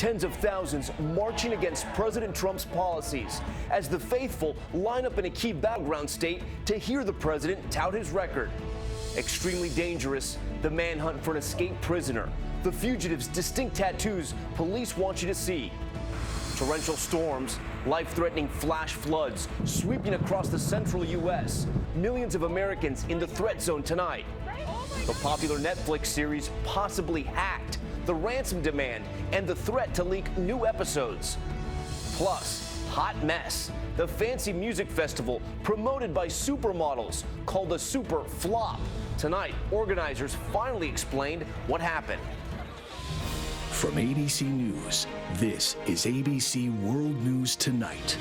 Tens of thousands marching against President Trump's policies as the faithful line up in a key battleground state to hear the president tout his record. Extremely dangerous, the manhunt for an escaped prisoner. The fugitive's distinct tattoos police want you to see. Torrential storms, life-threatening flash floods sweeping across the central U.S. Millions of Americans in the threat zone tonight. The popular Netflix series possibly hacked, the ransom demand, and the threat to leak new episodes. Plus, hot mess, the fancy music festival promoted by supermodels called a super flop. Tonight, organizers finally explained what happened. From ABC News, this is ABC World News Tonight.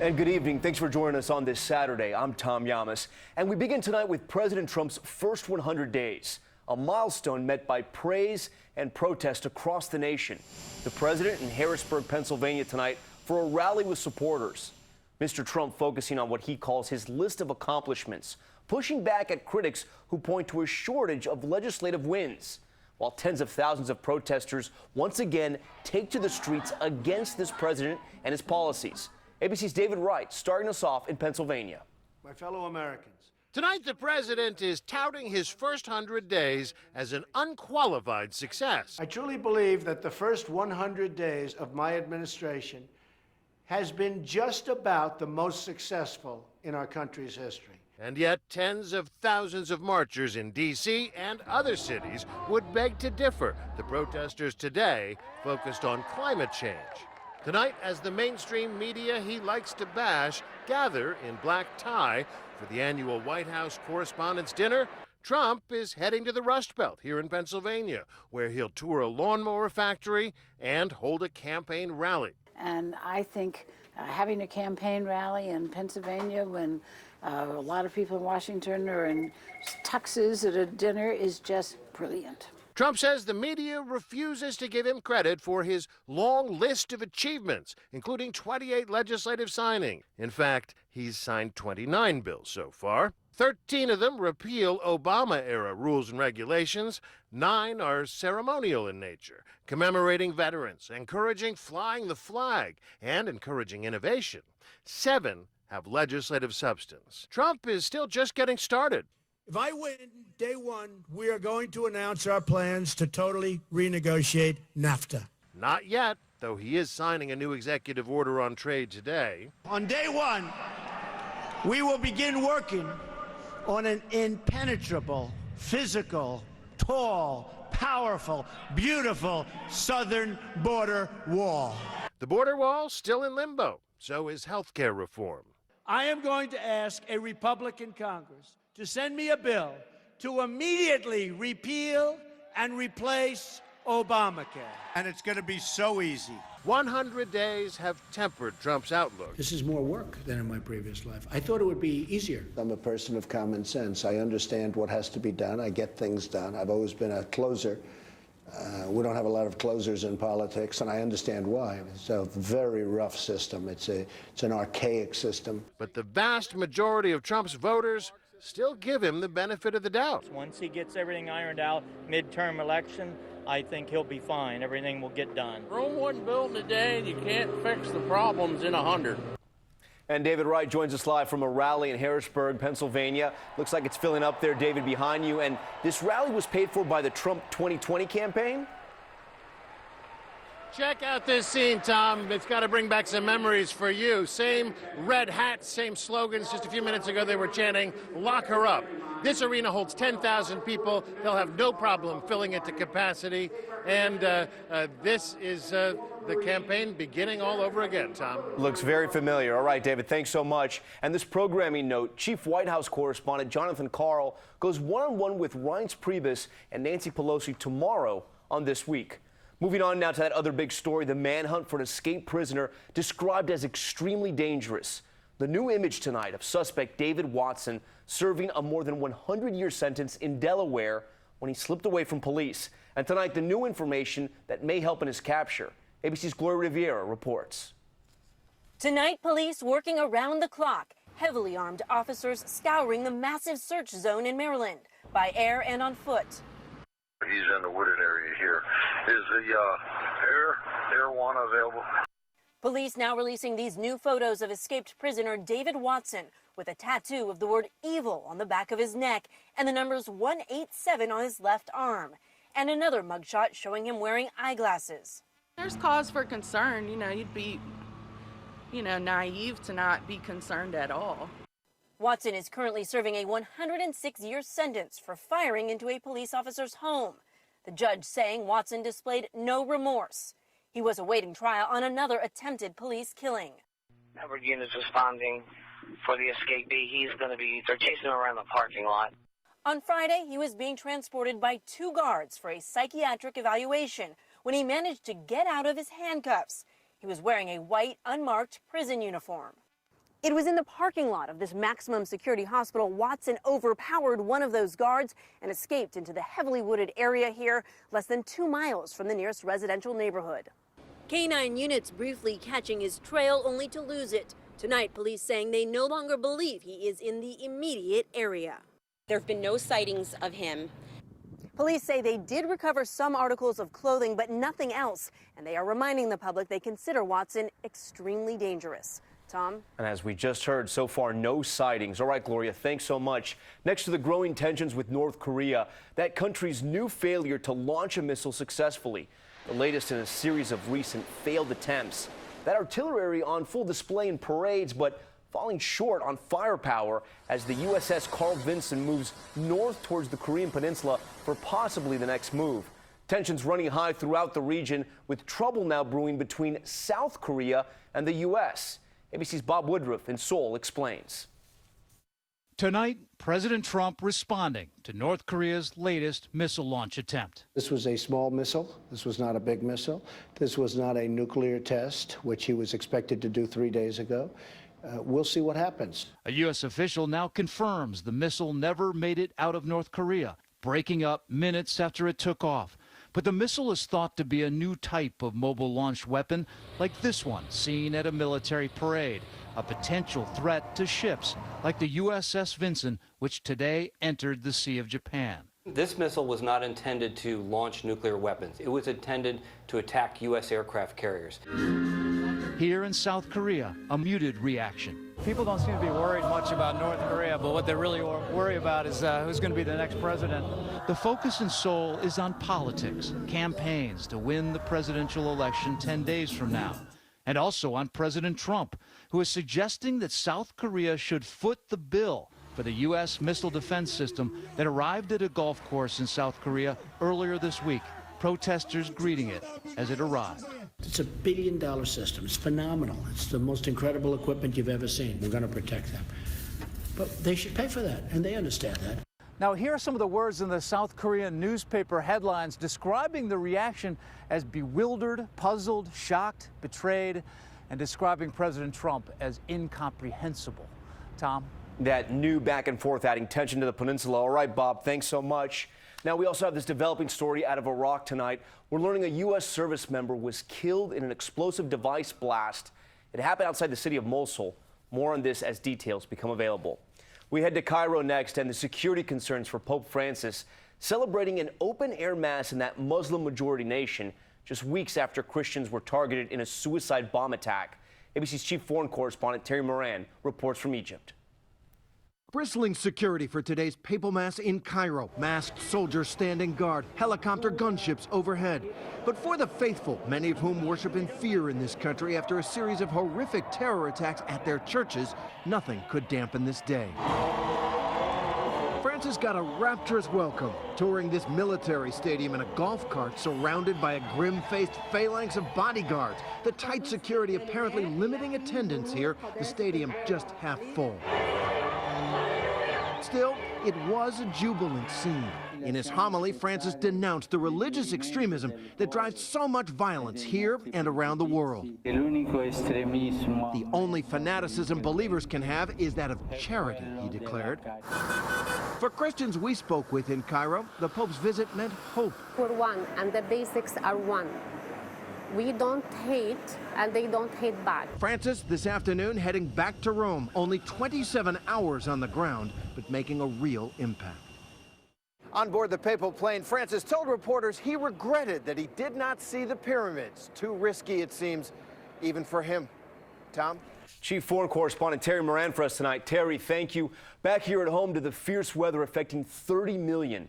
And good evening. Thanks for joining us on this Saturday. I'm Tom Yamas. And we begin tonight with President Trump's first 100 days, a milestone met by praise and protest across the nation. The president in Harrisburg, Pennsylvania tonight for a rally with supporters. Mr. Trump focusing on what he calls his list of accomplishments, pushing back at critics who point to a shortage of legislative wins, while tens of thousands of protesters once again take to the streets against this president and his policies. ABC's David Wright starting us off in Pennsylvania. My fellow Americans. Tonight, the president is touting his first 100 days as an unqualified success. I truly believe that the first 100 days of my administration has been just about the most successful in our country's history. And yet, tens of thousands of marchers in D.C. and other cities would beg to differ. The protesters today focused on climate change. Tonight, as the mainstream media he likes to bash gather in black tie for the annual White House Correspondents' Dinner, Trump is heading to the Rust Belt here in Pennsylvania, where he'll tour a lawnmower factory and hold a campaign rally. And I think having a campaign rally in Pennsylvania when a lot of people in Washington are in tuxes at a dinner is just brilliant. Trump says the media refuses to give him credit for his long list of achievements, including 28 legislative signings. In fact, he's signed 29 bills so far. 13 of them repeal Obama-era rules and regulations. 9 are ceremonial in nature, commemorating veterans, encouraging flying the flag, and encouraging innovation. 7 have legislative substance. Trump is still just getting started. If I win day one, we are going to announce our plans to totally renegotiate NAFTA. Not yet, though he is signing a new executive order on trade today. On day one, we will begin working on an impenetrable, physical, tall, powerful, beautiful southern border wall. The border wall still in limbo. So is health care reform. I am going to ask a Republican Congress to send me a bill to immediately repeal and replace Obamacare. And it's going to be so easy. 100 days have tempered Trump's outlook. This is more work than in my previous life. I thought it would be easier. I'm a person of common sense. I understand what has to be done. I get things done. I've always been a closer. We don't have a lot of closers in politics, and I understand why. It's a very rough system. It's an archaic system. But the vast majority of Trump's voters still give him the benefit of the doubt. Once he gets everything ironed out, midterm election, I think he'll be fine. Everything will get done. Rome wasn't built in a day, and you can't fix the problems in 100. And David Wright joins us live from a rally in Harrisburg, Pennsylvania. Looks like it's filling up there, David, behind you. And this rally was paid for by the Trump 2020 campaign? Check out this scene, Tom. It's got to bring back some memories for you. Same red hats, same slogans. Just a few minutes ago, they were chanting, "Lock her up." This arena holds 10,000 people. They'll have no problem filling it to capacity. And this is the campaign beginning all over again, Tom. Looks very familiar. All right, David, thanks so much. And this programming note, Chief White House correspondent Jonathan Karl goes one-on-one with Reince Priebus and Nancy Pelosi tomorrow on This Week. Moving on now to that other big story, the manhunt for an escaped prisoner described as extremely dangerous. The new image tonight of suspect David Watson serving a more than 100-year sentence in Delaware when he slipped away from police. And tonight, the new information that may help in his capture. ABC's Gloria Riviera reports. Tonight, police working around the clock. Heavily armed officers scouring the massive search zone in Maryland by air and on foot. He's in the wooded area here. Is the hair marijuana available. Police now releasing these new photos of escaped prisoner David Watson with a tattoo of the word evil on the back of his neck and the numbers 187 on his left arm, and another mugshot showing him wearing eyeglasses. There's cause for concern. You'd be, naive to not be concerned at all. Watson is currently serving a 106-year sentence for firing into a police officer's home. The judge saying Watson displayed no remorse. He was awaiting trial on another attempted police killing. Number of units responding for the escapee. They're chasing him around the parking lot. On Friday, he was being transported by 2 guards for a psychiatric evaluation when he managed to get out of his handcuffs. He was wearing a white, unmarked prison uniform. It was in the parking lot of this maximum security hospital Watson overpowered one of those guards and escaped into the heavily wooded area here, less than 2 miles from the nearest residential neighborhood. K-9 units briefly catching his trail only to lose it. Tonight, police saying they no longer believe he is in the immediate area. There have been no sightings of him. Police say they did recover some articles of clothing, but nothing else. And they are reminding the public they consider Watson extremely dangerous. Tom? And as we just heard, so far, no sightings. All right, Gloria, thanks so much. Next to the growing tensions with North Korea, that country's new failure to launch a missile successfully. The latest in a series of recent failed attempts. That artillery on full display in parades, but falling short on firepower as the USS Carl Vinson moves north towards the Korean Peninsula for possibly the next move. Tensions running high throughout the region, with trouble now brewing between South Korea and the U.S. ABC's Bob Woodruff in Seoul explains. Tonight, President Trump responding to North Korea's latest missile launch attempt. This was a small missile. This was not a big missile. This was not a nuclear test, which he was expected to do 3 days ago. We'll see what happens. A U.S. official now confirms the missile never made it out of North Korea, breaking up minutes after it took off. But the missile is thought to be a new type of mobile launch weapon, like this one seen at a military parade, a potential threat to ships like the USS Vinson, which today entered the Sea of Japan. This missile was not intended to launch nuclear weapons. It was intended to attack U.S. aircraft carriers. Here in South Korea, a muted reaction. People don't seem to be worried much about North Korea, but what they really worry about is who's going to be the next president. The focus in Seoul is on politics, campaigns to win the presidential election 10 days from now, and also on President Trump, who is suggesting that South Korea should foot the bill for the U.S. missile defense system that arrived at a golf course in South Korea earlier this week. Protesters greeting it as it arrived. It's a $1 billion system. It's phenomenal. It's the most incredible equipment you've ever seen. We're going to protect them. But they should pay for that, and they understand that. Now, here are some of the words in the South Korean newspaper headlines describing the reaction as bewildered, puzzled, shocked, betrayed, and describing President Trump as incomprehensible. Tom? That new back and forth adding tension to the peninsula. All right, Bob, thanks so much. Now, we also have this developing story out of Iraq tonight. We're learning a U.S. service member was killed in an explosive device blast. It happened outside the city of Mosul. More on this as details become available. We head to Cairo next, and the security concerns for Pope Francis celebrating an open-air mass in that Muslim-majority nation just weeks after Christians were targeted in a suicide bomb attack. ABC's chief foreign correspondent Terry Moran reports from Egypt. Bristling security for today's papal mass in Cairo. Masked soldiers standing guard, helicopter gunships overhead. But for the faithful, many of whom worship in fear in this country after a series of horrific terror attacks at their churches, nothing could dampen this day. Francis got a rapturous welcome, touring this military stadium in a golf cart surrounded by a grim-faced phalanx of bodyguards. The tight security apparently limiting attendance here, the stadium just half full. Still, it was a jubilant scene. In his homily, Francis denounced the religious extremism that drives so much violence here and around the world. The only fanaticism believers can have is that of charity, he declared. For Christians we spoke with in Cairo, the Pope's visit meant hope. We're one, and the basics are one. We don't hate, and they don't hate back. Francis, this afternoon, heading back to Rome. Only 27 hours on the ground, but making a real impact. On board the papal plane, Francis told reporters he regretted that he did not see the pyramids. Too risky, it seems, even for him. Tom? Chief Foreign Correspondent Terry Moran for us tonight. Terry, thank you. Back here at home to the fierce weather affecting 30 million.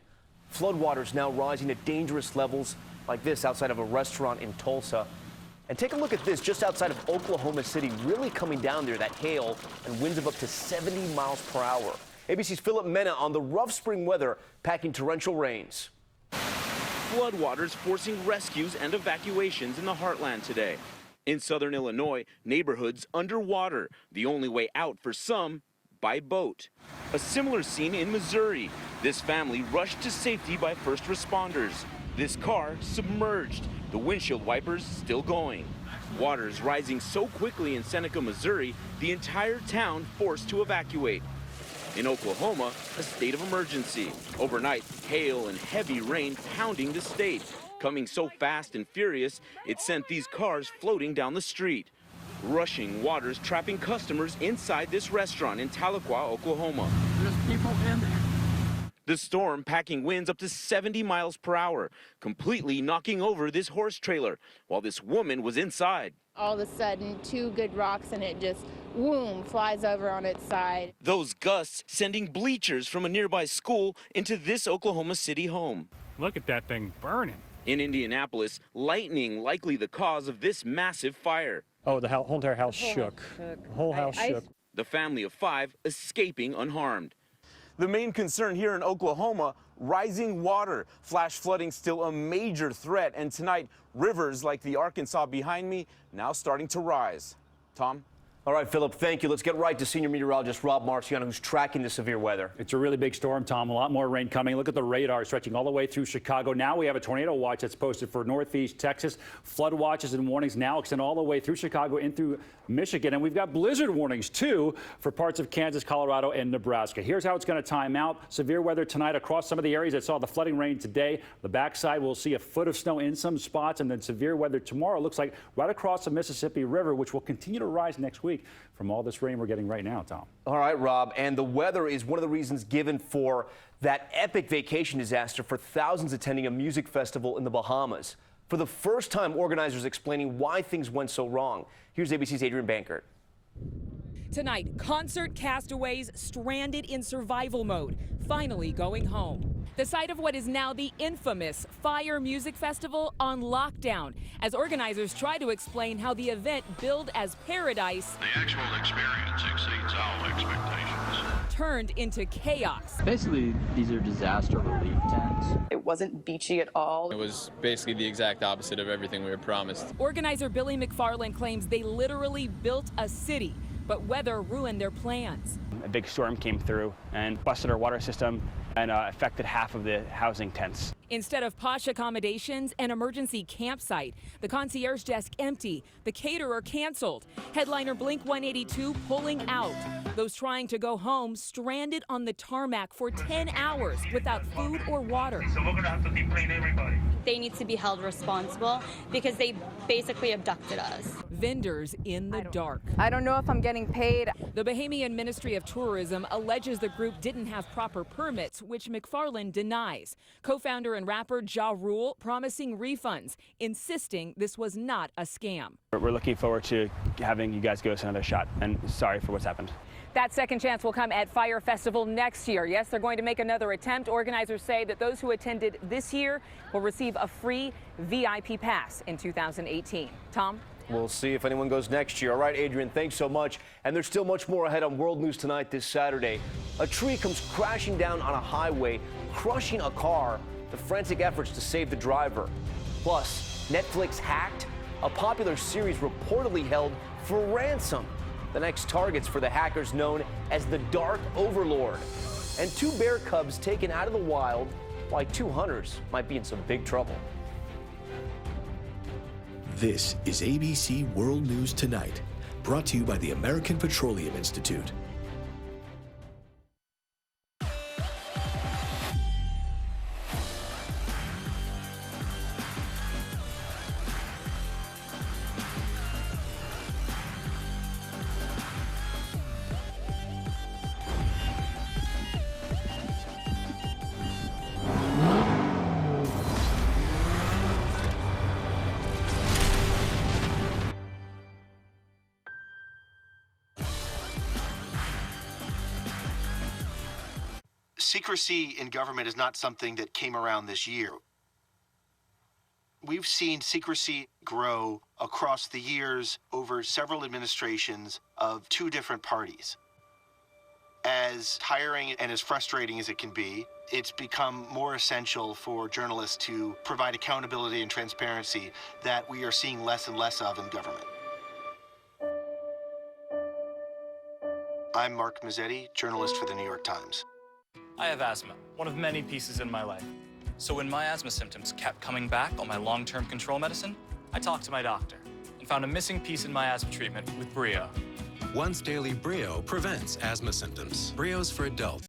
Floodwaters now rising to dangerous levels like this outside of a restaurant in Tulsa. And take a look at this just outside of Oklahoma City, really coming down there, that hail and winds of up to 70 miles per hour. ABC's Philip Mena on the rough spring weather packing torrential rains. Floodwaters forcing rescues and evacuations in the heartland today. In southern Illinois, neighborhoods underwater, the only way out for some, by boat. A similar scene in Missouri. This family rushed to safety by first responders. This car submerged, the windshield wipers still going. Waters rising so quickly in Seneca, Missouri, the entire town forced to evacuate. In Oklahoma, a state of emergency. Overnight, hail and heavy rain pounding the state. Coming so fast and furious, it sent these cars floating down the street. Rushing waters trapping customers inside this restaurant in Tahlequah, Oklahoma. There's people in there. The storm packing winds up to 70 miles per hour, completely knocking over this horse trailer while this woman was inside. All of a sudden, two good rocks and it just, whoom, flies over on its side. Those gusts sending bleachers from a nearby school into this Oklahoma City home. Look at that thing burning. In Indianapolis, lightning likely the cause of this massive fire. Oh, the whole entire house shook. The whole house shook. The family of 5 escaping unharmed. The main concern here in Oklahoma, rising water. Flash flooding still a major threat, and tonight, rivers like the Arkansas behind me now starting to rise. Tom? All right, Philip, thank you. Let's get right to senior meteorologist Rob Marciano, who's tracking the severe weather. It's a really big storm, Tom. A lot more rain coming. Look at the radar stretching all the way through Chicago. Now we have a tornado watch that's posted for northeast Texas. Flood watches and warnings now extend all the way through Chicago in through Michigan. And we've got blizzard warnings, too, for parts of Kansas, Colorado, and Nebraska. Here's how it's going to time out. Severe weather tonight across some of the areas that saw the flooding rain today. The backside, we'll see a foot of snow in some spots, and then severe weather tomorrow looks like right across the Mississippi River, which will continue to rise next week from all this rain we're getting right now, Tom. All right, Rob, and the weather is one of the reasons given for that epic vacation disaster for thousands attending a music festival in the Bahamas. For the first time, organizers explaining why things went so wrong. Here's ABC's Adrian Bankert. Tonight, concert castaways stranded in survival mode, finally going home. The site of what is now the infamous Fire Music Festival on lockdown, as organizers try to explain how the event billed as paradise the actual experience exceeds all expectations. Turned into chaos. Basically, these are disaster relief tents. It wasn't beachy at all. It was basically the exact opposite of everything we were promised. Organizer Billy McFarland claims they literally built a city, but weather ruined their plans. A big storm came through and busted our water system and affected half of the housing tents. Instead of posh accommodations and emergency campsite, the concierge desk empty, the caterer canceled, headliner Blink-182 pulling out. Those trying to go home stranded on the tarmac for 10 hours without food or water. So we're going to have to deplane everybody. They need to be held responsible because they basically abducted us. Vendors in the dark. I don't know if I'm getting paid. The Bahamian Ministry of Tourism alleges the group didn't have proper permits, which McFarland denies. Co-founder and rapper Ja Rule promising refunds, insisting this was not a scam. We're looking forward to having you guys give us another shot, and sorry for what's happened. That second chance will come at Fire Festival next year. Yes, they're going to make another attempt. Organizers say that those who attended this year will receive a free VIP pass in 2018. Tom? We'll see if anyone goes next year. All right, Adrian, thanks so much. And there's still much more ahead on World News Tonight this Saturday. A tree comes crashing down on a highway, crushing a car. The frantic efforts to save the driver. Plus, Netflix hacked, a popular series reportedly held for ransom. The next targets for the hackers known as the Dark Overlord. And 2 bear cubs taken out of the wild, why 2 hunters might be in some big trouble. This is ABC World News Tonight, brought to you by the American Petroleum Institute. Secrecy in government is not something that came around this year. We've seen secrecy grow across the years over several administrations of two different parties. As tiring and as frustrating as it can be, it's become more essential for journalists to provide accountability and transparency that we are seeing less and less of in government. I'm Mark Mazzetti, journalist for the New York Times. I have asthma, one of many pieces in my life. So when my asthma symptoms kept coming back on my long-term control medicine, I talked to my doctor and found a missing piece in my asthma treatment with Brio. Once daily Brio prevents asthma symptoms. Brio's for adults.